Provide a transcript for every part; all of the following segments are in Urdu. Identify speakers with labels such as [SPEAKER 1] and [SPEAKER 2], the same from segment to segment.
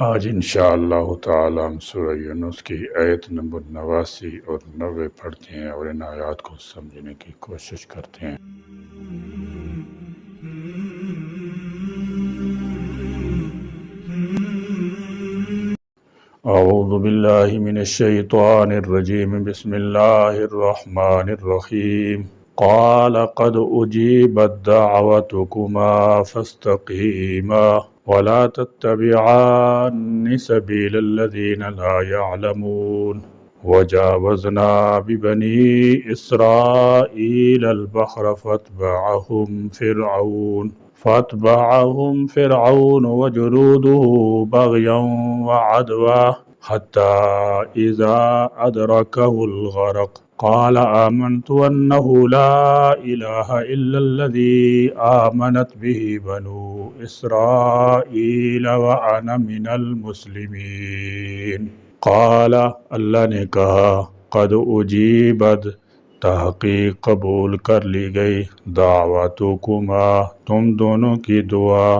[SPEAKER 1] آج انشاءاللہ تعالی ہم سورہ یونس کی آیت نمبر 89 اور 90 پڑھتے ہیں اور ان آیات کو سمجھنے کی کوشش کرتے ہیں۔ اعوذ باللہ من الشیطان الرجیم، بسم اللہ الرحمن الرحیم۔ قال قد اجیبت دعوتکما فاستقیما ولا تتبعان سبیل الذین لا يعلمون وجاوزنا ببنی اسرائیل البحر فاتبعهم فرعون وجنوده بغيا وعدوا حتى إذا أدركه الغرق قال آمنت أنه لا إله إلا الذي آمنت به بنو إسرائيل وأنا من المسلمين۔ قال اللہ نے کہا قد اجیبت، تحقیق قبول کر لی گئی، دعوتکما، تم دونوں کی دعا،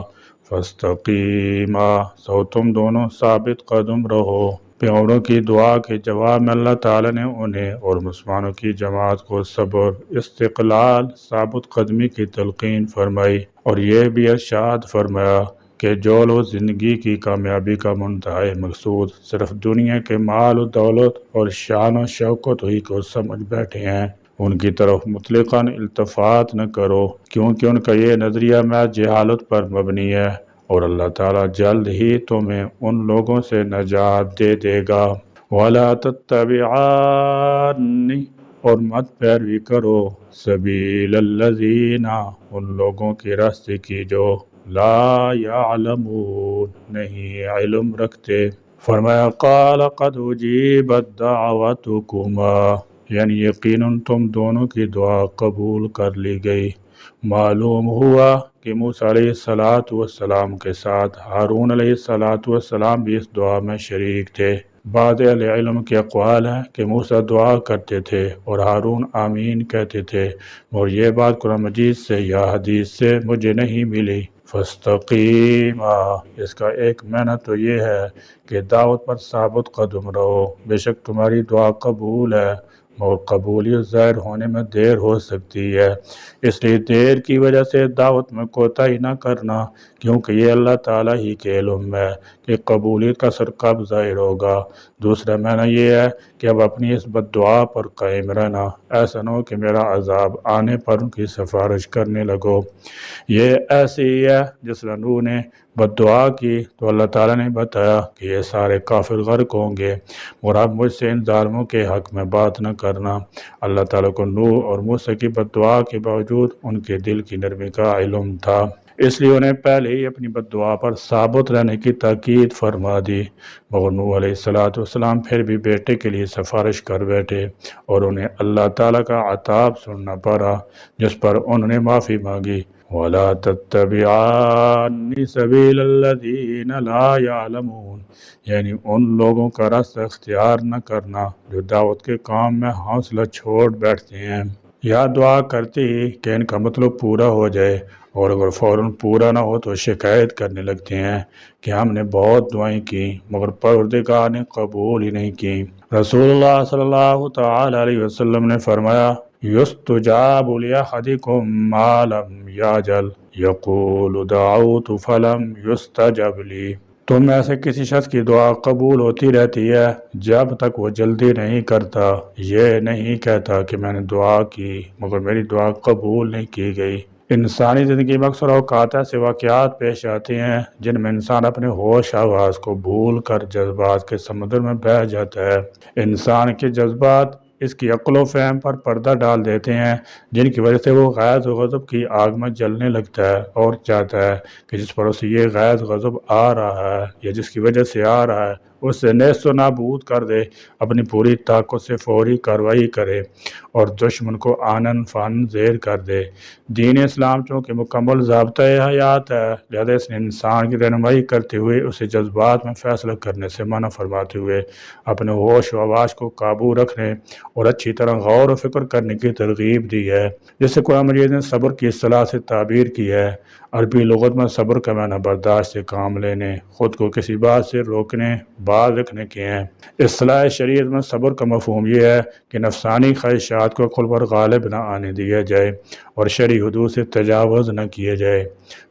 [SPEAKER 1] فاستقیما، سو تم دونوں ثابت قدم رہو۔ پیغمبروں کی دعا کے جواب میں اللہ تعالیٰ نے انہیں اور مسلمانوں کی جماعت کو صبر، استقلال، ثابت قدمی کی تلقین فرمائی، اور یہ بھی ارشاد فرمایا کہ جو لوگ زندگی کی کامیابی کا منتہائی مقصود صرف دنیا کے مال و دولت اور شان و شوکت ہی کو سمجھ بیٹھے ہیں، ان کی طرف مطلقاً التفات نہ کرو، کیونکہ ان کا یہ نظریہ محض جہالت پر مبنی ہے، اور اللہ تعالیٰ جلد ہی تمہیں ان لوگوں سے نجات دے دے گا۔ وَلَا تَتَّبِعَانِ، اور مت پیروی کرو، سبیل الذین، ان لوگوں کی راستے کی جو لا یعلمون، نہیں علم رکھتے۔ فرمایا قال قد اجیبت دعوتکما، یعنی یقیناً تم دونوں کی دعا قبول کر لی گئی۔ معلوم ہوا کہ موسیٰ علیہ السلام کے ساتھ ہارون علیہ السلام بھی اس دعا میں شریک تھے۔ بعض اہل علم کے اقوال ہیں کہ موسیٰ دعا کرتے تھے اور ہارون آمین کہتے تھے، اور یہ بات قرآن مجید سے یا حدیث سے مجھے نہیں ملی۔ فاستقیما، اس کا ایک معنی تو یہ ہے کہ دعوت پر ثابت قدم رہو، بے شک تمہاری دعا قبول ہے، اور قبولیت ظاہر ہونے میں دیر ہو سکتی ہے، اس لیے دیر کی وجہ سے دعوت میں کوتاہی نہ کرنا، کیونکہ یہ اللہ تعالیٰ ہی کے علم ہے کہ قبولیت کا اثر کب ظاہر ہوگا۔ دوسرا معنی یہ ہے کہ اب اپنی اس بد دعا پر قائم رہنا، ایسا نہ ہو کہ میرا عذاب آنے پر ان کی سفارش کرنے لگو۔ یہ ایسے ہی ہے جس طرح نوح نے بد دعا کی تو اللہ تعالیٰ نے بتایا کہ یہ سارے کافر غرق ہوں گے، اور اب مجھ سے ان ظالموں کے حق میں بات نہ کرنا۔ اللہ تعالیٰ کو نوح اور موسیٰ کی بد دعا کے باوجود ان کے دل کی نرمی کا علم تھا، اس لیے انہیں پہلے ہی اپنی بد دعا پر ثابت رہنے کی تاکید فرما دی، مگر نوح علیہ السلام پھر بھی بیٹے کے لیے سفارش کر بیٹھے، اور انہیں اللہ تعالیٰ کا عتاب سننا پڑا جس پر انہوں نے معافی مانگی۔ وَلَا تَتَّبِعَانِ سَبِيلَ الَّذِينَ لَا يَعْلَمُونَ، یعنی ان لوگوں کا راستہ اختیار نہ کرنا جو دعوت کے کام میں حوصلہ چھوڑ بیٹھتے ہیں، یا دعا کرتے ہی کہ ان کا مطلب پورا ہو جائے، اور اگر فوراً پورا نہ ہو تو شکایت کرنے لگتے ہیں کہ ہم نے بہت دعائیں کی مگر پروردگار نے قبول ہی نہیں کی۔ رسول اللہ صلی اللہ تعالی علیہ وسلم نے فرمایا یستجاب لأحدکم ما لم یعجل یقول دعوت فلم یستجب لی، تم میں سے کسی شخص کی دعا قبول ہوتی رہتی ہے جب تک وہ جلدی نہیں کرتا، یہ نہیں کہتا کہ میں نے دعا کی مگر میری دعا قبول نہیں کی گئی۔ انسانی زندگی میں اکثر اوقات ایسے واقعات پیش آتے ہیں جن میں انسان اپنے ہوش آواز کو بھول کر جذبات کے سمندر میں بہہ جاتا ہے۔ انسان کے جذبات اس کی عقل و فہم پر پردہ ڈال دیتے ہیں، جن کی وجہ سے وہ غیظ و غضب کی آگ میں جلنے لگتا ہے اور چاہتا ہے کہ جس پر اسے یہ غیظ غضب آ رہا ہے یا جس کی وجہ سے آ رہا ہے اس سے نیست و نابود کر دے، اپنی پوری طاقت سے فوری کارروائی کرے اور دشمن کو آنن فانن زیر کر دے۔ دین اسلام چونکہ مکمل ضابطۂ حیات ہے، لہذا اس نے انسان کی رہنمائی کرتے ہوئے اسے جذبات میں فیصلہ کرنے سے منع فرماتے ہوئے اپنے ہوش و آواز کو قابو رکھنے اور اچھی طرح غور و فکر کرنے کی ترغیب دی ہے، جس سے قرآن مجید نے صبر کی اصطلاح سے تعبیر کی ہے۔ عربی لغت میں صبر کا معنی برداشت سے کام لینے، خود کو کسی بات سے روکنے، باز رکھنے کے ہیں۔ اصطلاح شریعت میں صبر کا مفہوم یہ ہے کہ نفسانی خواہشات کو عقل پر غالب نہ آنے دیا جائے اور شرعی حدود سے تجاوز نہ کیے جائے۔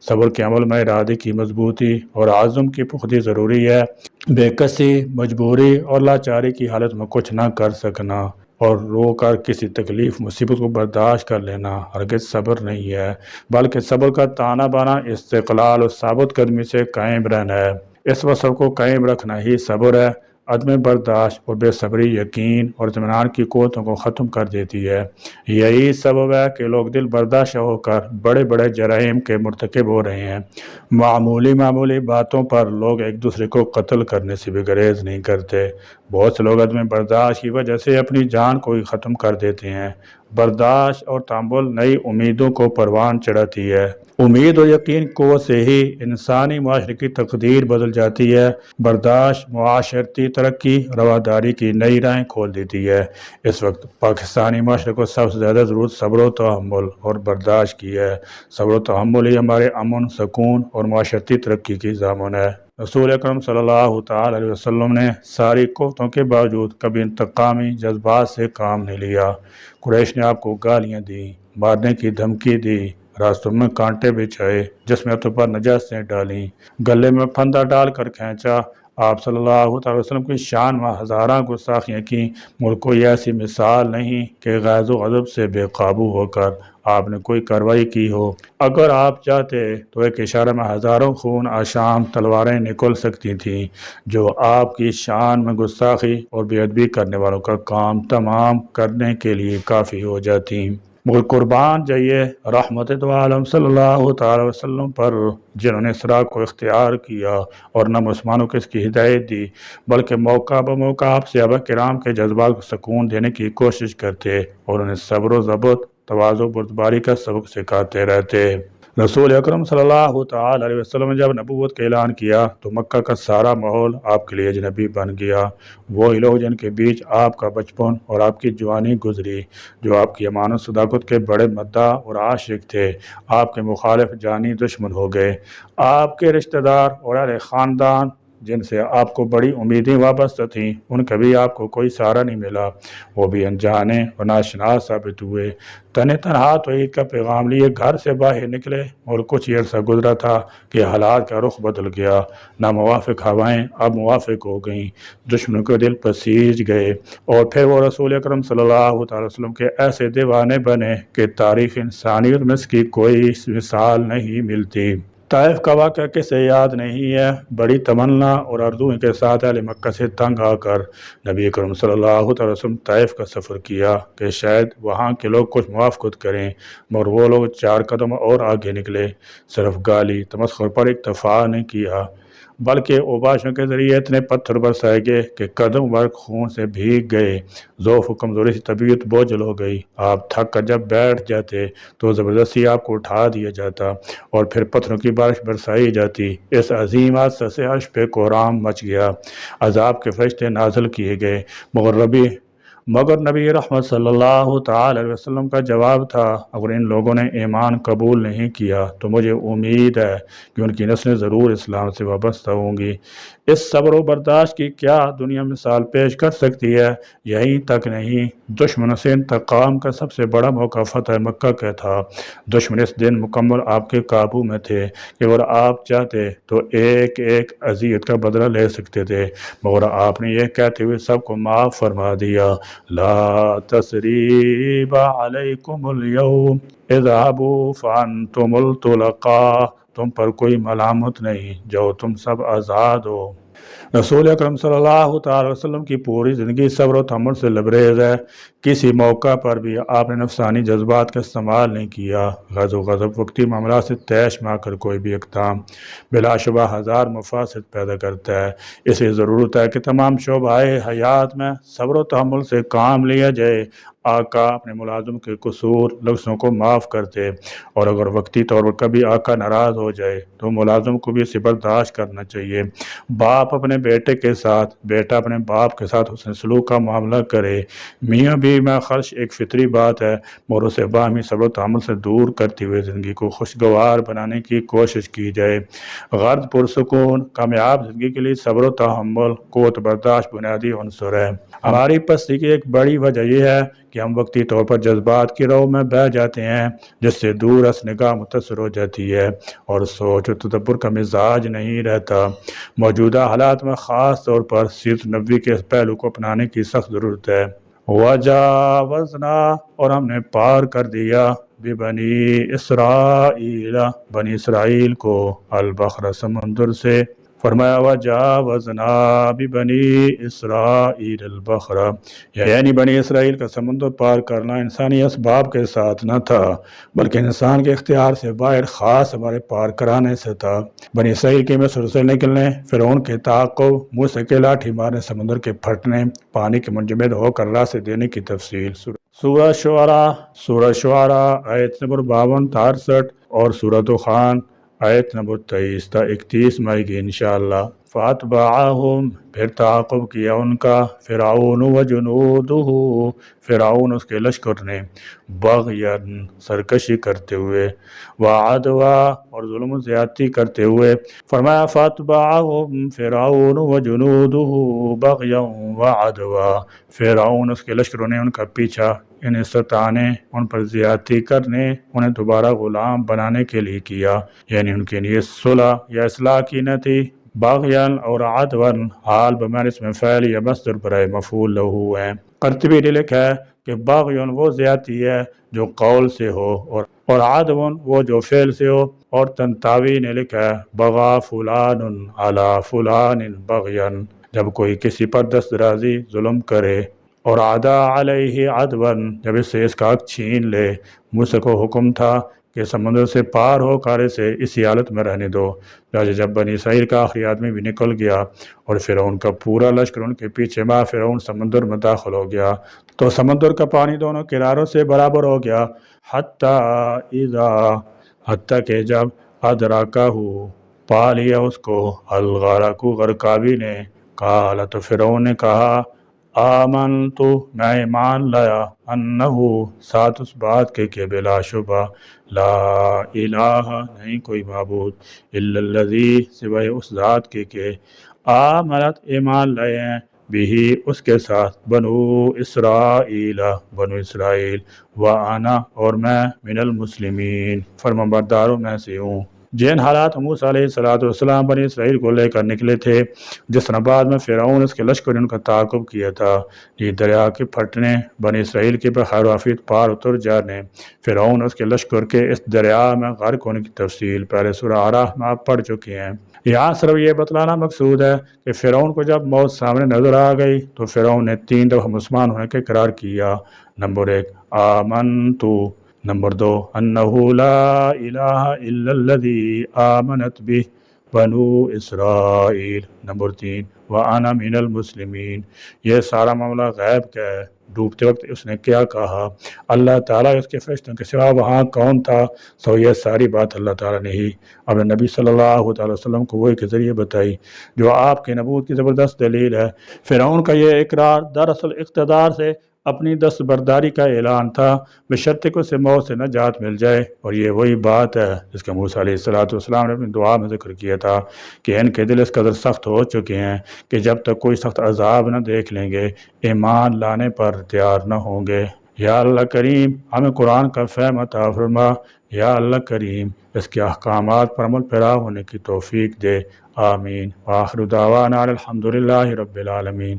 [SPEAKER 1] صبر کے عمل میں ارادے کی مضبوطی اور عزم کی پختگی ضروری ہے۔ بے کسی، مجبوری اور لاچاری کی حالت میں کچھ نہ کر سکنا اور رو کر کسی تکلیف مصیبت کو برداشت کر لینا ہرگز صبر نہیں ہے، بلکہ صبر کا تانا بانا استقلال اور ثابت قدمی سے قائم رہنا ہے۔ اس وصف کو قائم رکھنا ہی صبر ہے۔ عدم برداشت اور بے صبری یقین اور اطمینان کی قوتوں کو ختم کر دیتی ہے۔ یہی سبب ہے کہ لوگ دل برداشت ہو کر بڑے بڑے جرائم کے مرتکب ہو رہے ہیں۔ معمولی باتوں پر لوگ ایک دوسرے کو قتل کرنے سے بھی گریز نہیں کرتے۔ بہت سے لوگ عدم برداشت کی وجہ سے اپنی جان کو ہی ختم کر دیتے ہیں۔ برداشت اور تحمل نئی امیدوں کو پروان چڑھاتی ہے۔ امید اور یقین قوت سے ہی انسانی معاشرے کی تقدیر بدل جاتی ہے۔ برداشت معاشرتی ترقی، رواداری کی نئی راہیں کھول دیتی ہے۔ اس وقت پاکستانی معاشرے کو سب سے زیادہ ضرورت صبر و تحمل اور برداشت کی ہے۔ صبر و تحمل ہی ہمارے امن، سکون اور معاشرتی ترقی کی ضامن ہے۔ رسول اکرم صلی اللہ تعالی علیہ وسلم نے ساری قوتوں کے باوجود کبھی انتقامی جذبات سے کام نہیں لیا۔ قریش نے آپ کو گالیاں دیں، مارنے کی دھمکی دی، راستوں میں کانٹے بچھائے، جسمیتوں پر نجاستیں ڈالیں، گلے میں پھندا ڈال کر کھینچا۔ آپ صلی اللہ تعالی وسلم کی شان میں ہزاراں گستاخیاں کی، مگر کوئی ایسی مثال نہیں کہ غیظ و غضب سے بے قابو ہو کر آپ نے کوئی کارروائی کی ہو۔ اگر آپ چاہتے تو ایک اشارے میں ہزاروں خون آشام تلواریں نکل سکتی تھیں جو آپ کی شان میں گستاخی اور بے ادبی کرنے والوں کا کام تمام کرنے کے لیے کافی ہو جاتی۔ مگر قربان جائیے رحمت دو عالم صلی اللہ تعالی وسلم پر، جنہوں نے اسراء کو اختیار کیا اور نہ مسلمانوں کو اس کی ہدایت دی، بلکہ موقع بموقع آپ صحابہ کرام کے جذبات کو سکون دینے کی کوشش کرتے اور انہیں صبر و ضبط، تواضع و بردباری کا سبق سکھاتے رہتے۔ رسول اکرم صلی اللہ تعالی علیہ وسلم نے جب نبوت کا اعلان کیا تو مکہ کا سارا ماحول آپ کے لیے اجنبی بن گیا۔ وہی لوگ جن کے بیچ آپ کا بچپن اور آپ کی جوانی گزری، جو آپ کی امان و صداقت کے بڑے مداح اور عاشق تھے، آپ کے مخالف جانی دشمن ہو گئے۔ آپ کے رشتہ دار اور اہل خاندان جن سے آپ کو بڑی امیدیں وابستہ تھیں، ان کا بھی آپ کو کوئی سہارا نہیں ملا، وہ بھی انجانے اور ناشناس ثابت ہوئے۔ تنہا توحید کا پیغام لیے گھر سے باہر نکلے اور کچھ ہی عرصہ گزرا تھا کہ حالات کا رخ بدل گیا۔ ناموافق ہوائیں اب موافق ہو گئیں، دشمنوں کے دل پسیج گئے، اور پھر وہ رسول اکرم صلی اللہ تعالی وسلم کے ایسے دیوانے بنے کہ تاریخ انسانیت میں اس کی کوئی مثال نہیں ملتی۔ طائف کا واقعہ کسے یاد نہیں ہے؟ بڑی تمنا اور آرزوئیں کے ساتھ اہل مکہ سے تنگ آ کر نبی اکرم صلی اللہ علیہ وسلم طائف کا سفر کیا کہ شاید وہاں کے لوگ کچھ موافقت کریں، مگر وہ لوگ 4 قدم اور آگے نکلے۔ صرف گالی تمسخر پر اکتفا نہیں کیا، بلکہ اوباشوں کے ذریعے اتنے پتھر برسائے گئے کہ قدم بھر خون سے بھیگ گئے۔ ضعف و کمزوری سے طبیعت بوجھل ہو گئی۔ آپ تھک کر جب بیٹھ جاتے تو زبردستی آپ کو اٹھا دیا جاتا اور پھر پتھروں کی بارش برسائی جاتی۔ اس عظیم حادثہ سے عرش پہ کوہرام مچ گیا، عذاب کے فرشتے نازل کیے گئے، مگر نبی رحمت صلی اللہ تعالی علیہ وسلم کا جواب تھا، اگر ان لوگوں نے ایمان قبول نہیں کیا تو مجھے امید ہے کہ ان کی نسلیں ضرور اسلام سے وابستہ ہوں گی۔ اس صبر و برداشت کی کیا دنیا مثال پیش کر سکتی ہے؟ یہیں تک نہیں، دشمنوں سے انتقام کا سب سے بڑا موقع فتح مکہ کا تھا۔ دشمن اس دن مکمل آپ کے قابو میں تھے کہ اگر آپ چاہتے تو ایک ایک اذیت کا بدلہ لے سکتے تھے، مگر آپ نے یہ کہتے ہوئے سب کو معاف فرما دیا، لا تثریب علیکم اليوم اذهبوا فانتم الطلقاء، تم پر کوئی ملامت نہیں، جو تم سب آزاد ہو۔ رسول اکرم صلی اللہ تعالی وسلم کی پوری زندگی صبر و تحمل سے لبریز ہے۔ کسی موقع پر بھی آپ نے نفسانی جذبات کا استعمال نہیں کیا۔ غضب و غضب وقتی معاملات سے طیش میں آ کر کوئی بھی اقدام بلا شبہ ہزار مفاسد پیدا کرتا ہے۔ اس لیے ضرورت ہے کہ تمام شعبۂ حیات میں صبر و تحمل سے کام لیا جائے۔ آقا اپنے ملازم کے قصور لفظوں کو معاف کرتے، اور اگر وقتی طور پر کبھی آقا ناراض ہو جائے تو ملازم کو بھی اسے برداشت کرنا چاہیے۔ باپ اپنے بیٹے کے ساتھ، بیٹا اپنے باپ کے ساتھ حسن سلوک کا معاملہ کرے۔ میاں بیوی میں خرچ ایک فطری بات ہے، مگر اسے باہمی صبر و تحمل سے دور کرتے ہوئے زندگی کو خوشگوار بنانے کی کوشش کی جائے۔ غرض پرسکون کامیاب زندگی کے لیے صبر و تحمل، قوت برداشت بنیادی عنصر ہے۔ ہماری پستی کی ایک بڑی وجہ یہ ہے کہ ہم وقتی طور پر جذبات کی رو میں بہہ جاتے ہیں، جس سے دور اس نگاہ متاثر ہو جاتی ہے اور سوچ و تدبر کا مزاج نہیں رہتا۔ موجودہ حالات میں خاص طور پر سیرت نبوی کے اس پہلو کو اپنانے کی سخت ضرورت ہے۔ وَجَاوَزْنَا، اور ہم نے پار کر دیا، بِبَنِی اسرائیل، بنی اسرائیل کو، البحر سمندر سے۔ فرمایا وَجَاوَزْنَا بِبَنِی اسرائیل البحر، یعنی بنی اسرائیل کا سمندر پار کرنا انسانی اسباب کے ساتھ نہ تھا، بلکہ انسان کے اختیار سے باہر خاص ہمارے پار کرانے سے تھا۔ بنی اسرائیل کے مصر سے نکلنے، فرعون کے تعاقب، موسیٰ کے لاٹھی مارنے، سمندر کے پھٹنے، پانی کے منجمد ہو کر راستے دینے کی تفصیل۔ سورہ شعراء آیت نمبر 52 تا 68 اور سورہ دخان آیت نمبر 23 تا 31 میں آئے گی انشاءاللہ۔ فَأَتْبَعَهُمْ، پھر تعاقب کیا ان کا، فرعون وجنودہ، فرعون اس کے لشکر نے، بغیاً سرکشی کرتے ہوئے، وعدوا، اور ظلم و زیادتی کرتے ہوئے۔ فرمایا فَأَتْبَعَهُمْ فِرْعَوْنُ وَجُنُودُهُ بَغْيًا وَعَدْوًا، فرعون اس کے لشکروں نے ان کا پیچھا انہیں ستانے، ان پر زیادتی کرنے، انہیں دوبارہ غلام بنانے کے لیے کیا، یعنی ان کے لیے صلح یا اصلاح کی نہ تھی۔ باغیان اور عدوان حال بمعنی اس میں فعل یا مصدر برائے مفعول لہو ہے۔ قرطبی نے لکھا ہے کہ باغیان وہ زیادتی ہے جو قول سے ہو، اور عدوان وہ جو فعل سے ہو۔ اور تنتاوی نے لکھا ہے بغا فلان علی فلان بغیان، جب کوئی کسی پر دست درازی ظلم کرے، اور عدا علیہ عدوان، جب اس سے اس کا حق چھین لے۔ موسیٰ کو حکم تھا کہ سمندر سے پار ہو کر اسے اسی حالت میں رہنے دو۔ جب بنی اسرائیل کا آخری آدمی بھی نکل گیا اور فرعون کا پورا لشکر ان کے پیچھے، ماں فرعون سمندر میں داخل ہو گیا، تو سمندر کا پانی دونوں کناروں سے برابر ہو گیا، حتیٰ کہ جب ادرکہ، پا لیا اس کو، الغرق، غرقابی نے، قال، تو فرعون نے کہا، آمنت، میں ایمان لایا، انہو، ساتھ اس بات کے کہ بلا شبہ، لا الہ، نہیں کوئی معبود، الا الذی، سوائے اس ذات کے کہ آمنت، ایمان لائے ہیں، بھی اس کے ساتھ، بنو اسرائیل، بنو اسرائیل، وانا، اور میں، من المسلمین، فرمانبرداروں میں سے ہوں۔ جن حالات موسیٰ علیہ السلام بنی اسرائیل کو لے کر نکلے تھے، جس طرح بعد میں فرعون اس کے لشکر نے ان کا تعاقب کیا تھا، یہ دریا کے پھٹنے، بنی اسرائیل کے بخیر وافیت پار اتر جانے، فرعون اس کے لشکر کے اس دریا میں غرق ہونے کی تفصیل پہلے سورہ اعراف میں آپ پڑھ چکے ہیں۔ یہاں صرف یہ بتلانا مقصود ہے کہ فرعون کو جب موت سامنے نظر آ گئی تو فرعون نے 3 دفعہ مسلمان ہونے کا اقرار کیا۔ نمبر 1 آمنتو، نمبر 2 انہو لا الہ الا الذی آمنت بہ بنو اسرائیل، نمبر 3 وانا من المسلمین۔ یہ سارا معاملہ غیب کا ہے۔ ڈوبتے وقت اس نے کیا کہا، اللہ تعالیٰ اس کے فرشتوں کے سوا وہاں کون تھا، سو یہ ساری بات اللہ تعالیٰ نے ہی اپنے نبی صلی اللہ علیہ وسلم کو وحی کے ذریعے بتائی، جو آپ کی نبوت کی زبردست دلیل ہے۔ فرعون کا یہ اقرار دراصل اقتدار سے اپنی دستبرداری کا اعلان تھا، بشرط کہ اسے موت سے نجات مل جائے، اور یہ وہی بات ہے جس کا موسیٰ علیہ السلام نے اپنی دعا میں ذکر کیا تھا کہ ان کے دل اس قدر سخت ہو چکے ہیں کہ جب تک کوئی سخت عذاب نہ دیکھ لیں گے، ایمان لانے پر تیار نہ ہوں گے۔ یا اللہ کریم ہمیں قرآن کا فہم عطا فرما، یا اللہ کریم اس کے احکامات پر عمل پیرا ہونے کی توفیق دے، آمین۔ وآخر دعوانا الحمدللہ رب العالمین۔